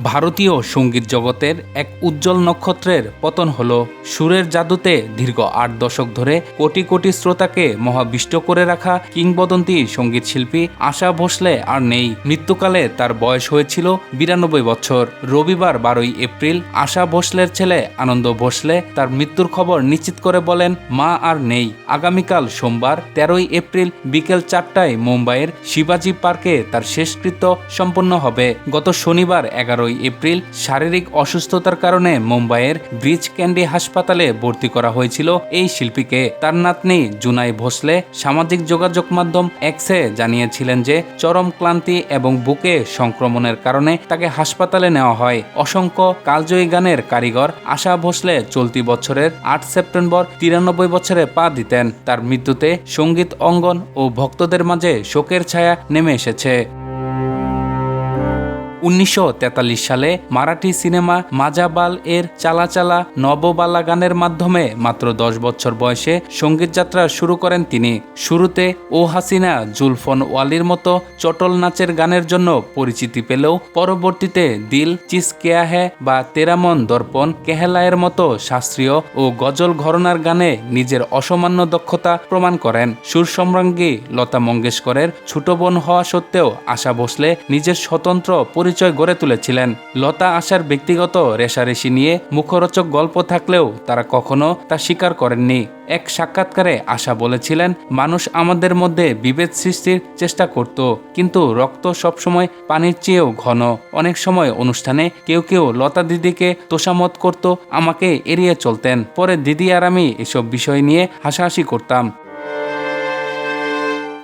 ভারতীয় সঙ্গীত জগতের এক উজ্জ্বল নক্ষত্রের পতন হলো। সুরের জাদুতে দীর্ঘ ৮ দশক ধরে কোটি কোটি শ্রোতাকে মহাবিষ্ট করে রাখা কিংবদন্তি সঙ্গীত শিল্পী আশা ভোসলে আর নেই। মৃত্যুকালে তার বয়স হয়েছিল ৯২ বছর। রবিবার ১২ এপ্রিল আশা ভোসলের ছেলে আনন্দ ভোসলে তার মৃত্যুর খবর নিশ্চিত করে বলেন, মা আর নেই। আগামীকাল সোমবার ১৩ এপ্রিল বিকেল ৪টায় মুম্বাইয়ের শিবাজি পার্কে তার শেষকৃত্য সম্পন্ন হবে। গত শনিবার ১১ এপ্রিল শারীরিক অসুস্থতার কারণে মুম্বাইয়ের ব্রিজ ক্যান্ডি হাসপাতালে ভর্তি করা হয়েছিল এই শিল্পীকে। তার নাতনি জুনাই ভোসলে সামাজিক যোগাযোগ মাধ্যম এক্সে জানিয়েছিলেন যে চরম ক্লান্তি এবং বুকে সংক্রমণের কারণে তাকে হাসপাতালে নেওয়া হয়। অসংখ্য কালজয়ী গানের কারিগর আশা ভোসলে চলতি বছরের ৮ সেপ্টেম্বর ৯৩ বছরে পা দিতেন। তার মৃত্যুতে সঙ্গীত অঙ্গন ও ভক্তদের মাঝে শোকের ছায়া নেমে এসেছে। ১৯৪৩ সালে মারাঠি সিনেমা মাজাবাল এর চালা চালা নববালা গানের মাধ্যমে মাত্র ১০ বছর বয়সে সঙ্গীত যাত্রা শুরু করেন তিনি। শুরুতে ও হাসিনা জুলফন ওয়ালির মতো চটল নাচের গানের জন্য পরিচিতি পেলেও পরবর্তীতে দিল চিস কেয়া হে বা তেরা মন দর্পণ কেহেলায়ের মতো শাস্ত্রীয় ও গজল ঘরানার গানে নিজের অসামান্য দক্ষতা প্রমাণ করেন। সুর সম্রাজ্ঞী লতা মঙ্গেশকরের ছোট বোন হওয়া সত্ত্বেও আশা ভোসলে নিজের স্বতন্ত্র পরিচয় গড়ে তুলেছিলেন। লতা আশার ব্যক্তিগত রেশারেশি নিয়ে মুখরোচক গল্প থাকলেও তারা কখনো তা স্বীকার করেননি। এক সাক্ষাৎকারে আশা বলেছিলেন, মানুষ আমাদের মধ্যে বিভেদ সৃষ্টির চেষ্টা করত, কিন্তু রক্ত সবসময় পানির চেয়েও ঘন। অনেক সময় অনুষ্ঠানে কেউ কেউ লতা দিদিকে তোষামত করত, আমাকে এড়িয়ে চলতেন। পরে দিদি আর আমি এসব বিষয় নিয়ে হাসাহাসি করতাম।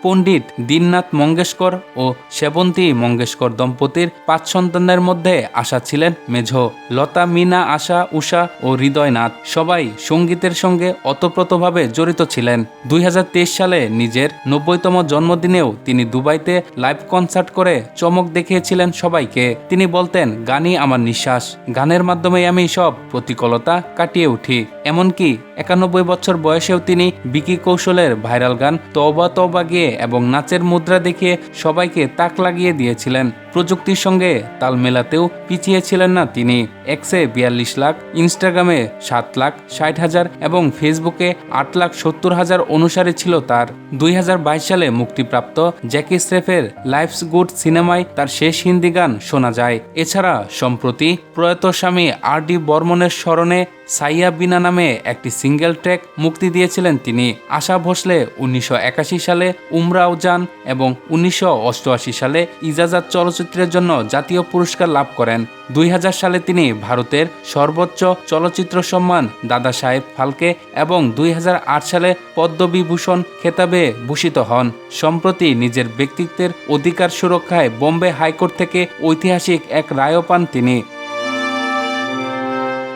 পণ্ডিত দীননাথ মঙ্গেশকর ও সেবন্তী মঙ্গেশকর দম্পতির ৫ সন্তানের মধ্যে আশা ছিলেন মেঝ। লতা, মিনা, আশা, উষা ও হৃদয়নাথ সবাই সঙ্গীতের সঙ্গে ওতপ্রোতভাবে জড়িত ছিলেন। ২০২৩ সালে নিজের ৯০তম জন্মদিনেও তিনি দুবাইতে লাইভ কনসার্ট করে চমক দেখিয়েছিলেন সবাইকে। তিনি বলতেন, গানই আমার নিঃশ্বাস, গানের মাধ্যমে আমি সব প্রতিকূলতা কাটিয়ে উঠি। এমনকি ৯১ বছর বয়সেও তিনি বিকি কৌশলের ভাইরাল গান তওবা তওবা গিয়ে এবং নাচের মুদ্রা দেখিয়ে সবাইকে তাক লাগিয়ে দিয়েছিলেন। প্রযুক্তির সঙ্গে তাল মেলাতেও পিছিয়ে ছিলেন না তিনি। এক্সে ৪২ লাখ, ইনস্টাগ্রামে ৭,৬০,০০০ এবং ফেসবুকে ৮,৭০,০০০ অনুসারী ছিল তার। ২০২২ সালে মুক্তিপ্রাপ্ত জ্যাকি শ্রফের লাইফস গুড সিনেমায় তার শেষ হিন্দি গান শোনা যায়। এছাড়া সম্প্রতি প্রয়াত স্বামী আর.ডি. বর্মনের স্মরণে সাইয়া বিনা নামে একটি সিঙ্গেল ট্র্যাক মুক্তি দিয়েছিলেন তিনি। আশা ভোসলে ১৯৮১ সালে উমরাও জান এবং ১৯৮৮ সালে ইজাজাত চলচ্চিত্রের জন্য জাতীয় পুরস্কার লাভ করেন। ২০০০ সালে তিনি ভারতের সর্বোচ্চ চলচ্চিত্র সম্মান দাদা সাহেব ফালকে এবং ২০০৮ সালে পদ্মবিভূষণ খেতাবে ভূষিত হন। সম্প্রতি নিজের ব্যক্তিত্বের অধিকার সুরক্ষায় বোম্বে হাইকোর্ট থেকে ঐতিহাসিক এক রায়ও পান তিনি।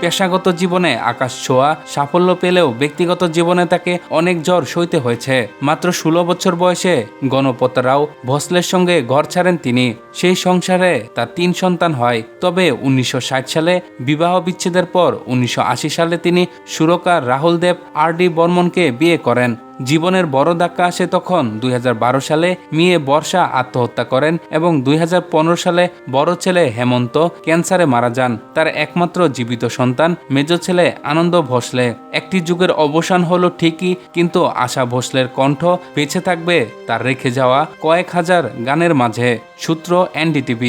পেশাগত জীবনে আকাশ ছোঁয়া সাফল্য পেলেও ব্যক্তিগত জীবনে তাকে অনেক ঝড় সইতে হয়েছে। মাত্র ১৬ বছর বয়সে গণপত রাও ভোসলের সঙ্গে ঘর ছাড়েন তিনি। সেই সংসারে তার ৩ সন্তান হয়। তবে ১৯৬০ সালে বিবাহ বিচ্ছেদের পর ১৯৮০ সালে তিনি সুরকার রাহুল দেব আর.ডি. বর্মনকে বিয়ে করেন। জীবনের বড় ধাক্কা আসে তখন ২০১২ সালে মেয়ে বর্ষা আত্মহত্যা করেন এবং ২০১৫ সালে বড় ছেলে হেমন্ত ক্যান্সারে মারা যান। তার একমাত্র জীবিত সন্তান মেজ ছেলে আনন্দ ভোসলে। একটি যুগের অবসান হলো ঠিকই, কিন্তু আশা ভোসলের কণ্ঠ বেঁচে থাকবে তার রেখে যাওয়া কয়েক হাজার গানের মাঝে। সূত্র NDTV।